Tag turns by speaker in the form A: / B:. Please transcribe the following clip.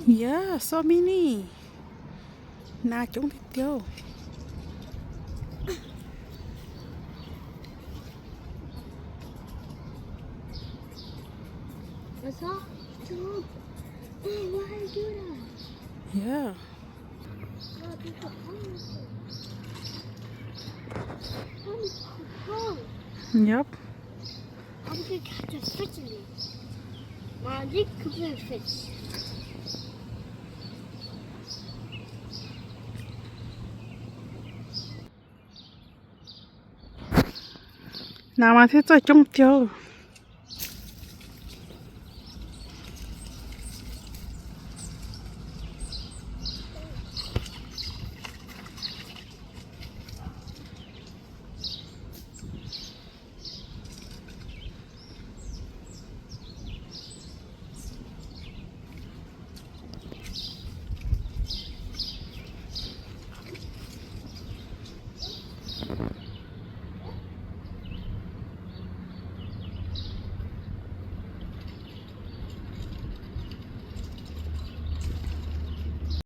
A: Yeah, so many. Na chúng thích vô.
B: That's all. Stop. Hey, why do you do that?
A: Yeah.
B: No, that's a pond.
A: Yep.
B: I'm gonna catch a fish in it. Magic fish.
A: Nào mà thế cho chúng vô.